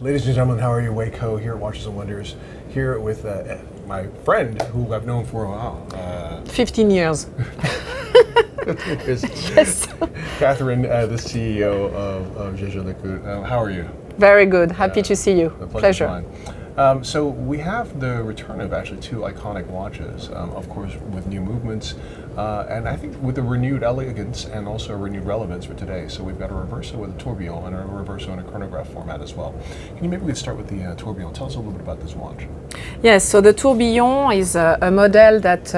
Ladies and gentlemen, how are you? Wei Koh here at Watches and Wonders, here with my friend who I've known for a while. 15 years. Yes. Catherine, the CEO of Jaeger-LeCoultre. How are you? Very good. Happy to see you. Pleasure. So we have the return of actually two iconic watches, of course with new movements, and I think with a renewed elegance and also a renewed relevance for today. So we've got a Reverso with a Tourbillon and a Reverso in a chronograph format as well. Can you maybe start with the Tourbillon? Tell us a little bit about this watch. Yes, so the Tourbillon is a model that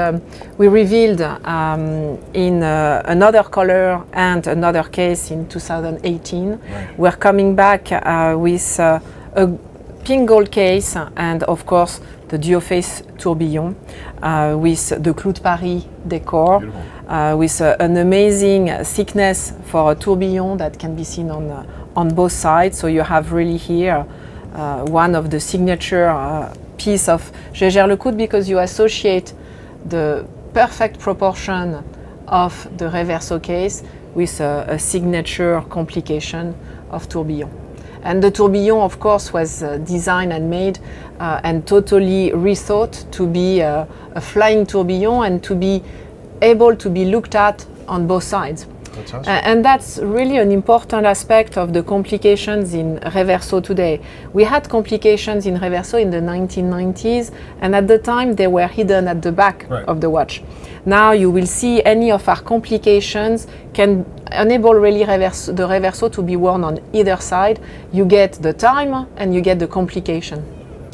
we revealed in another color and another case in 2018. Right. We're coming back with a pink gold case and of course the Duoface Tourbillon with the Clou de Paris decor, with an amazing thickness for a tourbillon that can be seen on both sides. So you have really here one of the signature piece of Jaeger-LeCoultre, because you associate the perfect proportion of the Reverso case with a signature complication of tourbillon. And the tourbillon, of course, was designed and made and totally rethought to be a flying tourbillon and to be able to be looked at on both sides. And that's really an important aspect of the complications in Reverso today. We had complications in Reverso in the 1990s, and at the time they were hidden at the back of the watch. Now you will see any of our complications can enable really the Reverso to be worn on either side. You get the time and you get the complication.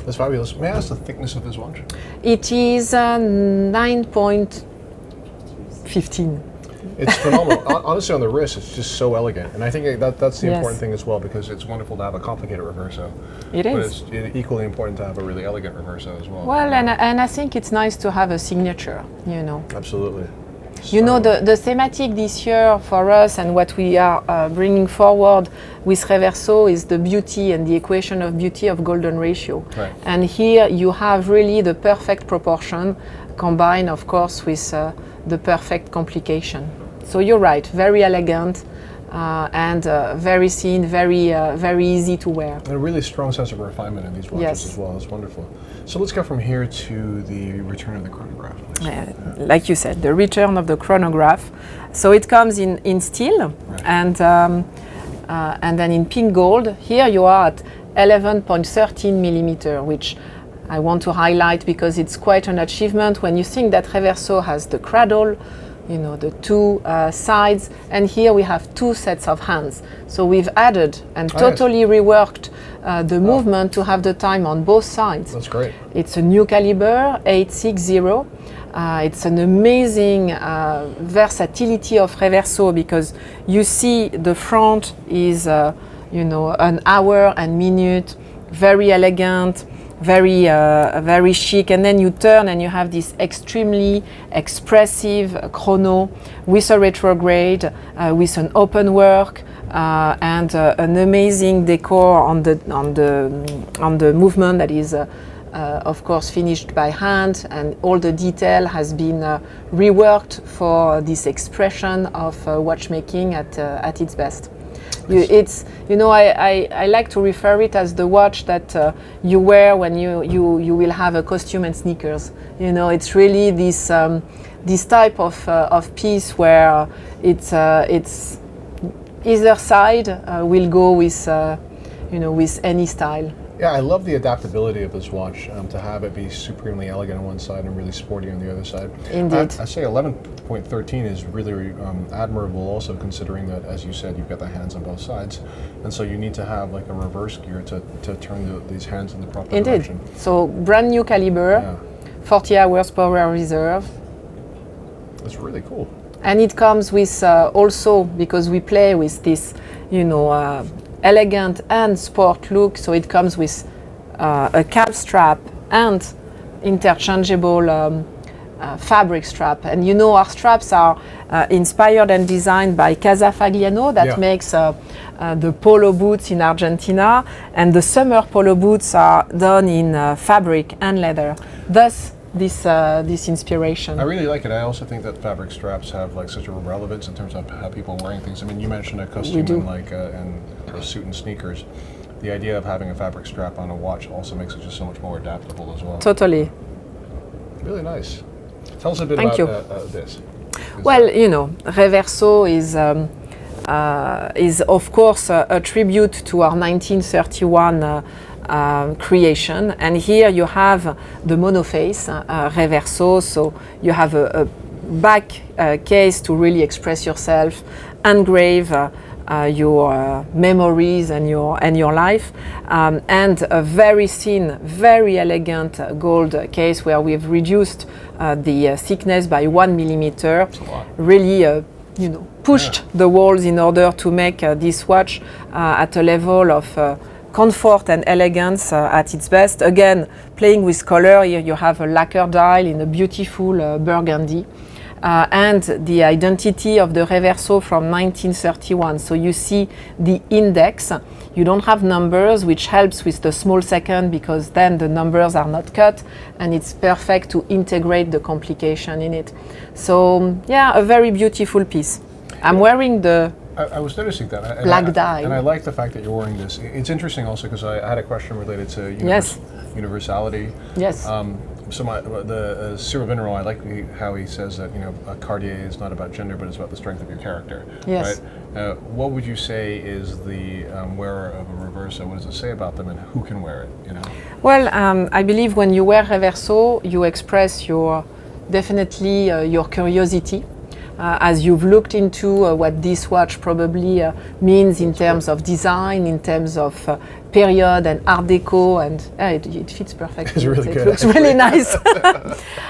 That's fabulous. May I ask the thickness of this watch? It is 9.15. It's phenomenal. Honestly, on the wrist, it's just so elegant. And I think that's the important thing as well, because it's wonderful to have a complicated Reverso. It is. But it's equally important to have a really elegant Reverso as well. Well, and I think it's nice to have a signature, you know. Absolutely. You know, the thematic this year for us and what we are bringing forward with Reverso is the beauty and the equation of beauty of golden ratio. Right. And here you have really the perfect proportion combined, of course, with the perfect complication. So you're right, very elegant and very thin, very easy to wear. And a really strong sense of refinement in these watches as well. It's wonderful. So let's go from here to the return of the chronograph. Like you said, the return of the chronograph. So it comes in steel and then in pink gold. Here you are at 11.13 millimeter, which I want to highlight because it's quite an achievement when you think that Reverso has the cradle, you know, the two sides, and here we have two sets of hands. So we've added and totally reworked the movement to have the time on both sides. That's great. It's a new caliber, 860. It's an amazing versatility of Reverso, because you see the front is, you know, an hour and minute, very elegant, very chic, and then you turn and you have this extremely expressive chrono with a retrograde, with an open work and an amazing decor on the movement that is of course finished by hand, and all the detail has been reworked for this expression of watchmaking at its best. It's, you know, I like to refer it as the watch that you wear when you will have a costume and sneakers. You know, it's really this this type of piece where it's either side will go with you know, with any style. Yeah, I love the adaptability of this watch, to have it be supremely elegant on one side and really sporty on the other side. Indeed. I say 11.13 is really admirable also, considering that, as you said, you've got the hands on both sides. And so you need to have like a reverse gear to turn these hands in the proper direction. So brand new caliber, 40 hours power reserve. That's really cool. And it comes with also, because we play with this, you know, elegant and sport look, so it comes with a cap strap and interchangeable fabric strap. And you know, our straps are inspired and designed by Casa Fagliano, that makes the polo boots in Argentina, and the summer polo boots are done in fabric and leather. Thus this inspiration. I really like it. I also think that fabric straps have like such a relevance in terms of how people are wearing things. I mean, you mentioned a costume and like and a suit and sneakers. the idea of having a fabric strap on a watch also makes it just so much more adaptable as well. Totally. Really nice. Tell us a bit Thank about this. Well, you know, Reverso is of course a tribute to our 1931 creation, and here you have the Monoface Reverso, so you have a back case to really express yourself, engrave your memories and your life, and a very thin, very elegant gold case where we've reduced the thickness by 1 millimeter. Really, you know, pushed the walls in order to make this watch at a level of comfort and elegance at its best. Again, playing with color, here you have a lacquer dial in a beautiful burgundy. And the identity of the Reverso from 1931. So you see the index. You don't have numbers, which helps with the small second because then the numbers are not cut, and it's perfect to integrate the complication in it. So yeah, a very beautiful piece. I'm wearing the I was noticing that. Black dial. And I like the fact that you're wearing this. It's interesting also because I had a question related to universality. Yes. So Cyril Vinereau, I like how he says that, you know, a Cartier is not about gender, but it's about the strength of your character. Yes. Right? What would you say is the wearer of a Reverso? What does it say about them, and who can wear it? You know. Well, I believe when you wear Reverso, you express your your curiosity. As you've looked into what this watch probably means in terms of design, in terms of period and Art Deco, and it fits perfectly. It's really good. It looks really nice.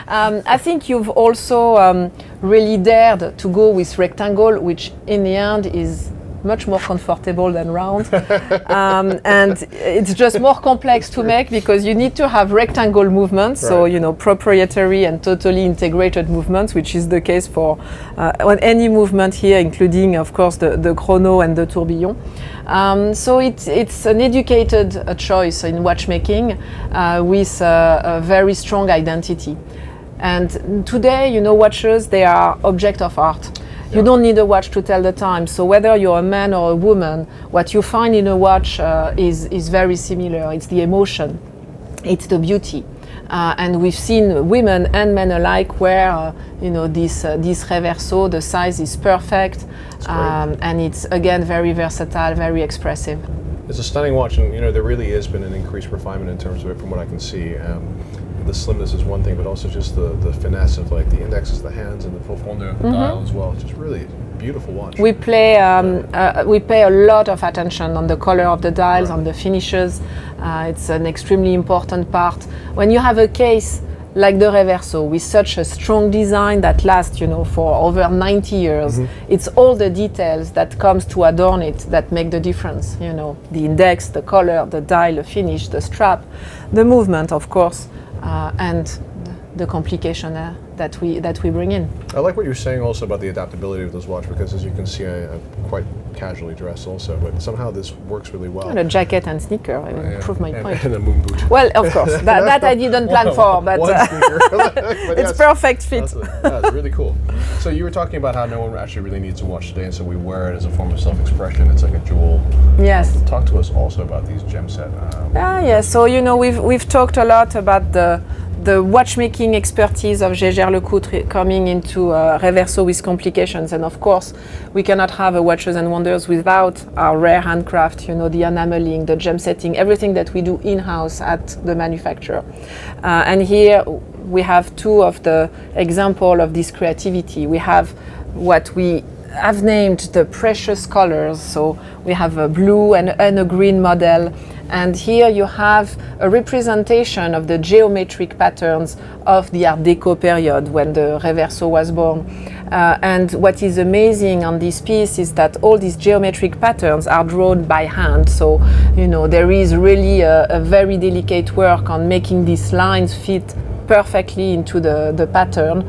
I think you've also really dared to go with rectangle, which in the end is much more comfortable than round. And it's just more complex to make because you need to have rectangle movements, so you know, proprietary and totally integrated movements, which is the case for any movement here, including of course the chrono and the tourbillon. So it's an educated choice in watchmaking with a very strong identity. And today, you know, watches, they are object of art. You don't need a watch to tell the time. So whether you're a man or a woman, what you find in a watch is very similar. It's the emotion, it's the beauty. And we've seen women and men alike wear, you know, this Reverso. The size is perfect, and it's again very versatile, very expressive. It's a stunning watch, and you know there really has been an increased refinement in terms of it, from what I can see. The slimness is one thing, but also just the finesse of like the indexes, the hands, and the profondeur of the dial as well. It's just really beautiful watch. We pay a lot of attention on the color of the dials, on the finishes. It's an extremely important part. When you have a case like the Reverso with such a strong design that lasts, you know, for over 90 years, it's all the details that comes to adorn it that make the difference. You know, the index, the color, the dial, the finish, the strap, the movement, of course. And the complication that we bring in. I like what you're saying also about the adaptability of this watch, because as you can see, I'm quite casually dressed also, but somehow this works really well. And a jacket and sneaker, I mean, prove my point. And a moon boot. Well, of course, that I didn't plan for, but it's perfect fit. It's really cool. So you were talking about how no one actually really needs a watch today, and so we wear it as a form of self-expression. It's like a jewel. Yes. Talk to us also about these gem set. Yes. So you know, we've talked a lot about the watchmaking expertise of Jaeger-LeCoultre coming into Reverso with complications, and of course we cannot have a Watches and Wonders without our rare handcraft, you know, the enameling, the gem setting, everything that we do in-house at the manufacturer. And here we have two of the example of this creativity. We have what we have named the precious colors, so we have a blue and a green model. And here you have a representation of the geometric patterns of the Art Deco period when the Reverso was born. And what is amazing on this piece is that all these geometric patterns are drawn by hand. So, you know, there is really a very delicate work on making these lines fit perfectly into the pattern.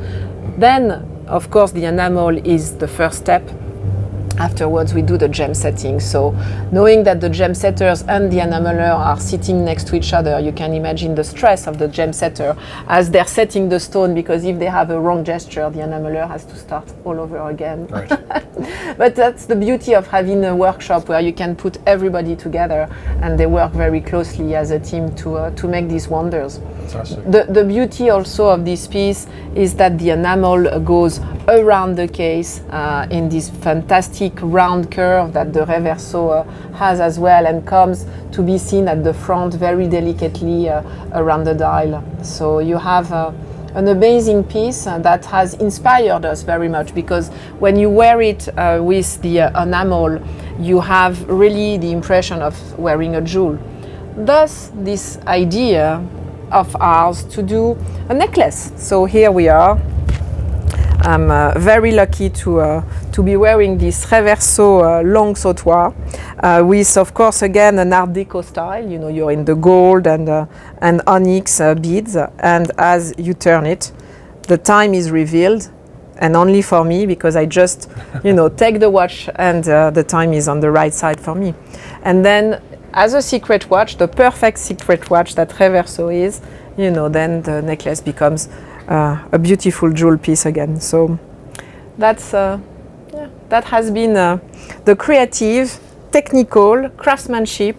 Then, of course, the enamel is the first step. afterwards we do the gem setting. So knowing that the gem setters and the enameler are sitting next to each other, you can imagine the stress of the gem setter as they're setting the stone, because if they have a wrong gesture, the enameler has to start all over again. Right. But that's the beauty of having a workshop where you can put everybody together and they work very closely as a team to make these wonders. Fantastic. The beauty also of this piece is that the enamel goes around the case in this fantastic round curve that the Reverso has as well, and comes to be seen at the front very delicately around the dial. So you have an amazing piece that has inspired us very much, because when you wear it with the enamel, you have really the impression of wearing a jewel. Thus, this idea of ours to do a necklace. So here we are. I'm very lucky to be wearing this Reverso long sautoir with, of course, again an Art Deco style. You know, you're in the gold and onyx beads, and as you turn it, the time is revealed, and only for me, because I just, you know, take the watch and the time is on the right side for me. And then, as a secret watch, the perfect secret watch that Reverso is, you know, then the necklace becomes a beautiful jewel piece again. So that's that has been the creative, technical, craftsmanship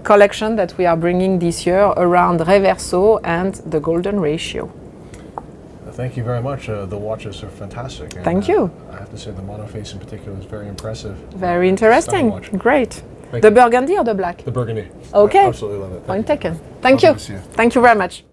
collection that we are bringing this year around Reverso and the golden ratio. Thank you very much. The watches are fantastic. And, thank you. I have to say the Monoface in particular is very impressive. Very interesting. Great. Thank The you. burgundy or the black? The burgundy. Okay. I absolutely love it. Point taken. Thank you. To see you. Thank you very much.